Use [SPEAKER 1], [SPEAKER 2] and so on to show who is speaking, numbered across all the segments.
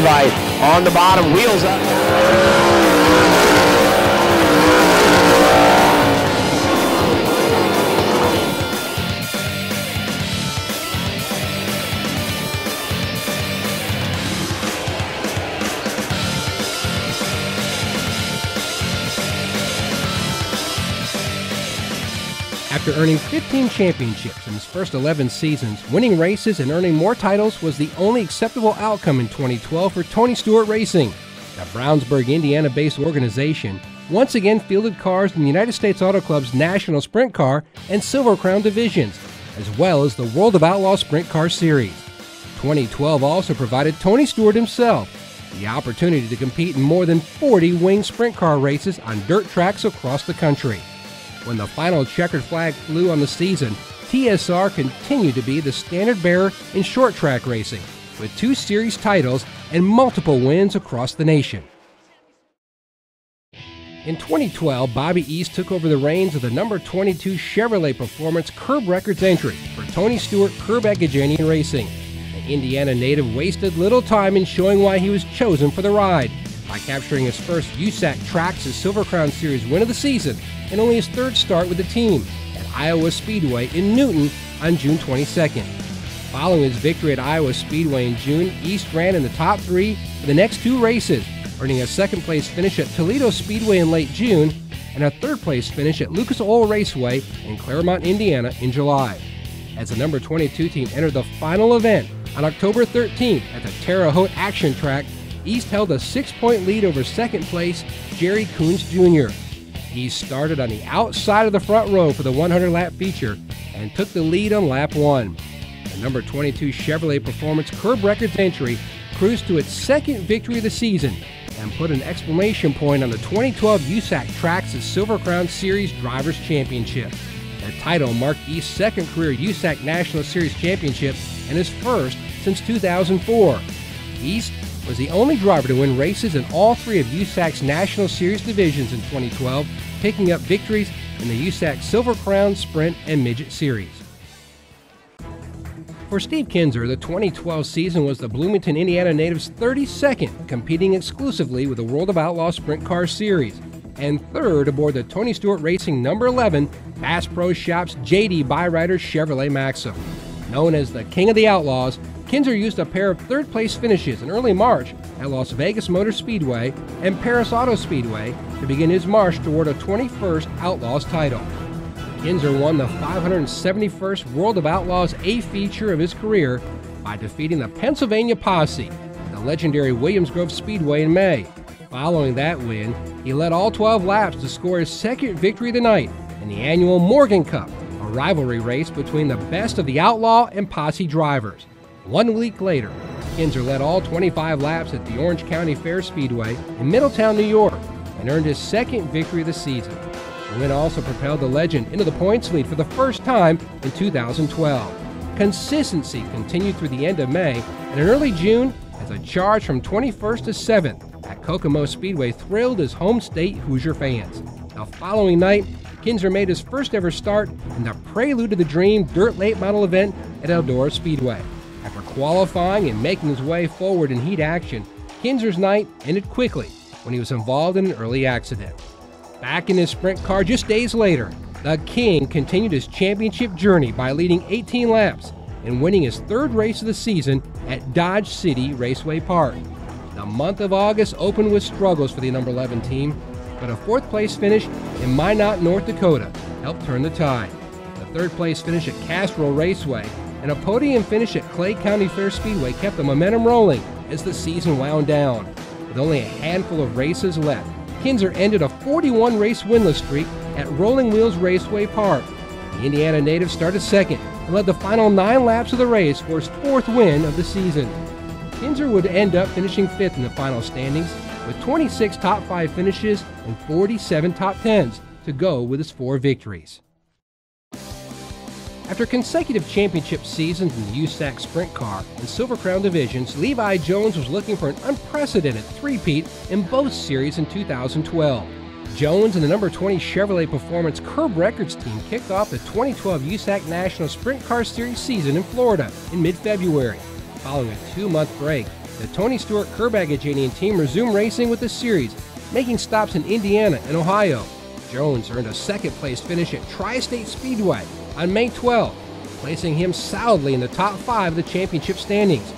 [SPEAKER 1] light on the bottom, wheels up.
[SPEAKER 2] After earning 15 championships in his first 11 seasons, winning races and earning more titles was the only acceptable outcome in 2012 for Tony Stewart Racing. The Brownsburg, Indiana-based organization once again fielded cars in the United States Auto Club's National Sprint Car and Silver Crown divisions, as well as the World of Outlaws Sprint Car Series. 2012 also provided Tony Stewart himself the opportunity to compete in more than 40 winged sprint car races on dirt tracks across the country. When the final checkered flag flew on the season, TSR continued to be the standard bearer in short track racing, with 2 series titles and multiple wins across the nation. In 2012, Bobby East took over the reins of the number 22 Chevrolet Performance Curb Records entry for Tony Stewart Curb Agajanian Racing. The Indiana native wasted little time in showing why he was chosen for the ride, by capturing his first USAC Traxxas Silver Crown Series win of the season and only his 3rd start with the team at Iowa Speedway in Newton on June 22nd. Following his victory at Iowa Speedway in June, East ran in the top 3 for the next 2 races, earning a 2nd place finish at Toledo Speedway in late June and a 3rd place finish at Lucas Oil Raceway in Claremont, Indiana in July. As the number 22 team entered the final event on October 13th at the Terre Haute Action Track, East held a 6-point lead over 2nd place Jerry Coons Jr. East started on the outside of the front row for the 100-lap feature and took the lead on lap 1. The number 22 Chevrolet Performance Curb Records entry cruised to its 2nd victory of the season and put an exclamation point on the 2012 USAC Traxxas Silver Crown Series Drivers' Championship. The title marked East's 2nd career USAC National Series Championship and his first since 2004. East was the only driver to win races in all 3 of USAC's National Series divisions in 2012, picking up victories in the USAC Silver Crown, Sprint, and Midget Series. For Steve Kinser, the 2012 season was the Bloomington, Indiana native's 32nd, competing exclusively with the World of Outlaws Sprint Car Series, and 3rd aboard the Tony Stewart Racing number 11 Bass Pro Shops JD Byrider Chevrolet Maxim. Known as the King of the Outlaws, Kinser used a pair of 3rd place finishes in early March at Las Vegas Motor Speedway and Paris Auto Speedway to begin his march toward a 21st Outlaws title. Kinser won the 571st World of Outlaws A feature of his career by defeating the Pennsylvania Posse at the legendary Williams Grove Speedway in May. Following that win, he led all 12 laps to score his 2nd victory of the night in the annual Morgan Cup, a rivalry race between the best of the Outlaw and Posse drivers. 1 week later, Kinser led all 25 laps at the Orange County Fair Speedway in Middletown, New York, and earned his 2nd victory of the season. The win also propelled the legend into the points lead for the first time in 2012. Consistency continued through the end of May, and in early June, as a charge from 21st to 7th at Kokomo Speedway thrilled his home state Hoosier fans. The following night, Kinser made his first ever start in the Prelude to the Dream Dirt Late Model event at Eldora Speedway. After qualifying and making his way forward in heat action, Kinser's night ended quickly when he was involved in an early accident. Back in his sprint car just days later, the King continued his championship journey by leading 18 laps and winning his 3rd race of the season at Dodge City Raceway Park. The month of August opened with struggles for the number 11 team, but a 4th place finish in Minot, North Dakota helped turn the tide. The 3rd place finish at Castrol Raceway and a podium finish at Clay County Fair Speedway kept the momentum rolling as the season wound down. With only a handful of races left, Kinser ended a 41-race winless streak at Rolling Wheels Raceway Park. The Indiana native started 2nd and led the final 9 laps of the race for his 4th win of the season. Kinser would end up finishing 5th in the final standings with 26 top 5 finishes and 47 top 10s to go with his 4 victories. After consecutive championship seasons in the USAC Sprint Car and Silver Crown divisions, Levi Jones was looking for an unprecedented three-peat in both series in 2012. Jones and the number 20 Chevrolet Performance Curb Records team kicked off the 2012 USAC National Sprint Car Series season in Florida in mid-February. Following a 2-month break, the Tony Stewart Curb-Agajanian team resumed racing with the series, making stops in Indiana and Ohio. Jones earned a second-place finish at Tri-State Speedway on May 12, placing him solidly in the top 5 of the championship standings.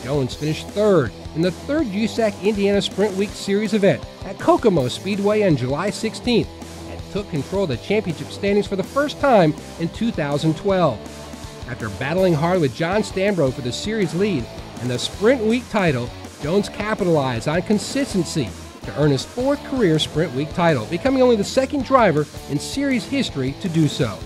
[SPEAKER 2] Jones finished third in the third USAC Indiana Sprint Week Series event at Kokomo Speedway on July 16th and took control of the championship standings for the first time in 2012. After battling hard with John Stanbro for the series lead and the Sprint Week title, Jones capitalized on consistency to earn his 4th career Sprint Week title, becoming only the 2nd driver in series history to do so.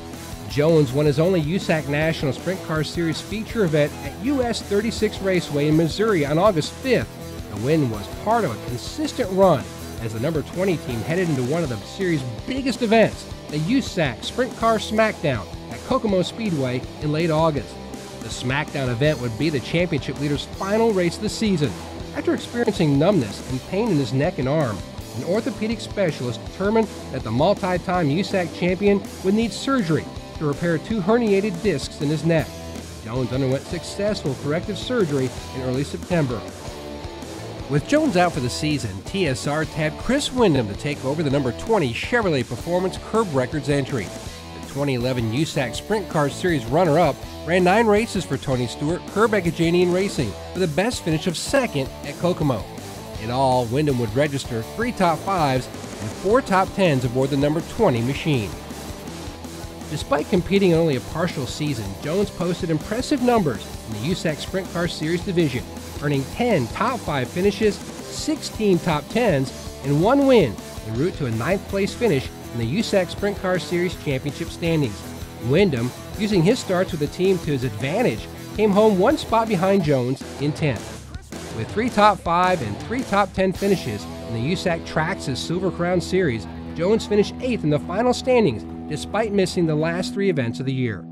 [SPEAKER 2] Jones won his only USAC National Sprint Car Series feature event at US 36 Raceway in Missouri on August 5th. The win was part of a consistent run as the number 20 team headed into one of the series' biggest events, the USAC Sprint Car Smackdown at Kokomo Speedway in late August. The Smackdown event would be the championship leader's final race of the season. After experiencing numbness and pain in his neck and arm, an orthopedic specialist determined that the multi-time USAC champion would need surgery to repair 2 herniated discs in his neck. Jones underwent successful corrective surgery in early September. With Jones out for the season, TSR tabbed Chris Windom to take over the number 20 Chevrolet Performance Curb Records entry. The 2011 USAC Sprint Car Series runner-up ran 9 races for Tony Stewart Curb-Agajanian Racing with a best finish of 2nd at Kokomo. In all, Windom would register 3 top 5s and 4 top 10s aboard the number 20 machine. Despite competing in only a partial season, Jones posted impressive numbers in the USAC Sprint Car Series division, earning 10 top 5 finishes, 16 top 10s, and 1 win en route to a 9th place finish in the USAC Sprint Car Series championship standings. Windom, using his starts with the team to his advantage, came home 1 spot behind Jones in 10th. With 3 top 5 and 3 top 10 finishes in the USAC Traxxas Silver Crown Series, Jones finished 8th in the final standings despite missing the last 3 events of the year.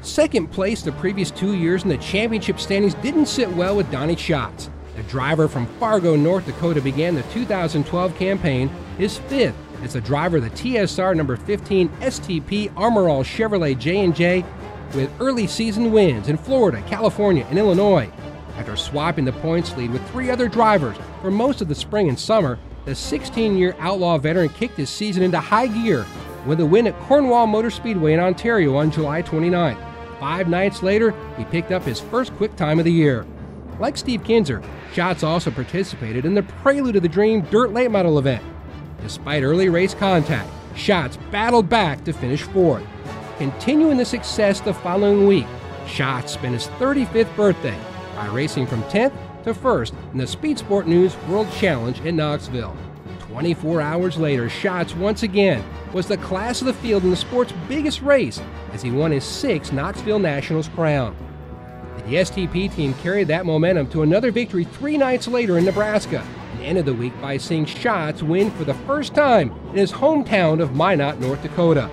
[SPEAKER 2] Second place the previous 2 years in the championship standings didn't sit well with Donny Schatz. The driver from Fargo, North Dakota began the 2012 campaign his 5th as the driver of the TSR number 15 STP Armor All Chevrolet J&J with early season wins in Florida, California, and Illinois. After swapping the points lead with 3 other drivers for most of the spring and summer, the 16-year Outlaw veteran kicked his season into high gear with a win at Cornwall Motor Speedway in Ontario on July 29th. 5 nights later, he picked up his first quick time of the year. Like Steve Kinser, Schatz also participated in the Prelude of the Dream Dirt Late Model event. Despite early race contact, Schatz battled back to finish 4th. Continuing the success the following week, Schatz spent his 35th birthday by racing from 10th to 1st in the Speed Sport News World Challenge in Knoxville. 24 hours later, Schatz once again was the class of the field in the sport's biggest race as he won his 6th Knoxville Nationals crown. The STP team carried that momentum to another victory 3 nights later in Nebraska and ended the week by seeing Schatz win for the first time in his hometown of Minot, North Dakota.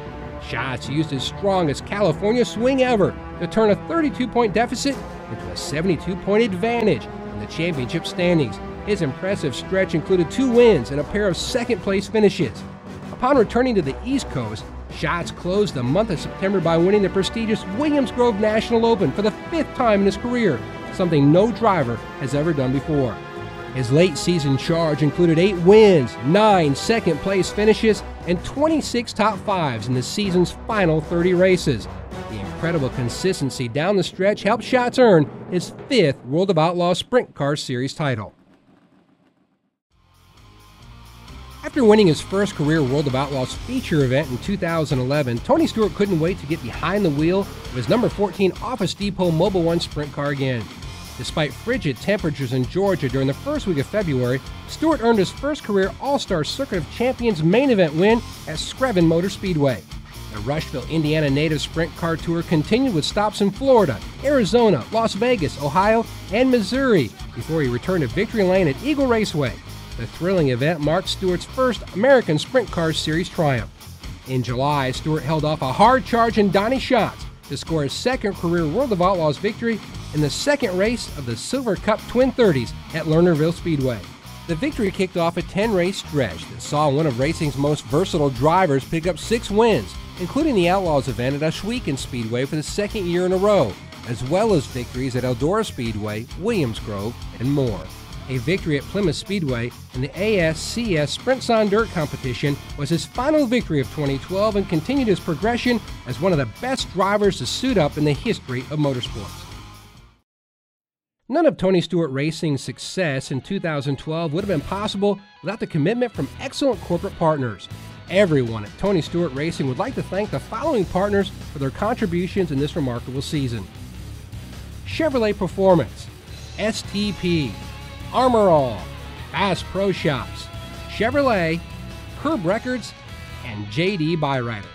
[SPEAKER 2] Schatz used his strongest California swing ever to turn a 32-point deficit into a 72-point advantage in the championship standings. His impressive stretch included 2 wins and a pair of second-place finishes. Upon returning to the East Coast, Schatz closed the month of September by winning the prestigious Williams Grove National Open for the 5th time in his career, something no driver has ever done before. His late season charge included 8 wins, 9 second-place finishes, and 26 top 5s in the season's final 30 races. The incredible consistency down the stretch helped Schatz earn his 5th World of Outlaws Sprint Car Series title. After winning his first career World of Outlaws feature event in 2011, Tony Stewart couldn't wait to get behind the wheel of his number 14 Office Depot Mobil 1 sprint car again. Despite frigid temperatures in Georgia during the first week of February, Stewart earned his first career All-Star Circuit of Champions main event win at Screven Motor Speedway. The Rushville, Indiana native sprint car tour continued with stops in Florida, Arizona, Las Vegas, Ohio, and Missouri before he returned to Victory Lane at Eagle Raceway. The thrilling event marked Stewart's first American Sprint Car Series triumph. In July, Stewart held off a hard charge in Donny Schatz to score his 2nd career World of Outlaws victory in the 2nd race of the Silver Cup Twin 30s at Lernerville Speedway. The victory kicked off a 10-race stretch that saw one of racing's most versatile drivers pick up 6 wins, including the Outlaws event at Ohsweken Speedway for the second year in a row, as well as victories at Eldora Speedway, Williams Grove, and more. A victory at Plymouth Speedway in the ASCS Sprints on Dirt competition was his final victory of 2012 and continued his progression as one of the best drivers to suit up in the history of motorsports. None of Tony Stewart Racing's success in 2012 would have been possible without the commitment from excellent corporate partners. Everyone at Tony Stewart Racing would like to thank the following partners for their contributions in this remarkable season: Chevrolet Performance, STP, Armor All, Bass Pro Shops, Chevrolet, Curb Records, and JD Byrider.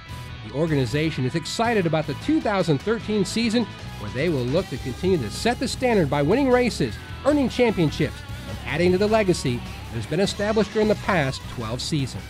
[SPEAKER 2] The organization is excited about the 2013 season, where they will look to continue to set the standard by winning races, earning championships, and adding to the legacy that has been established during the past 12 seasons.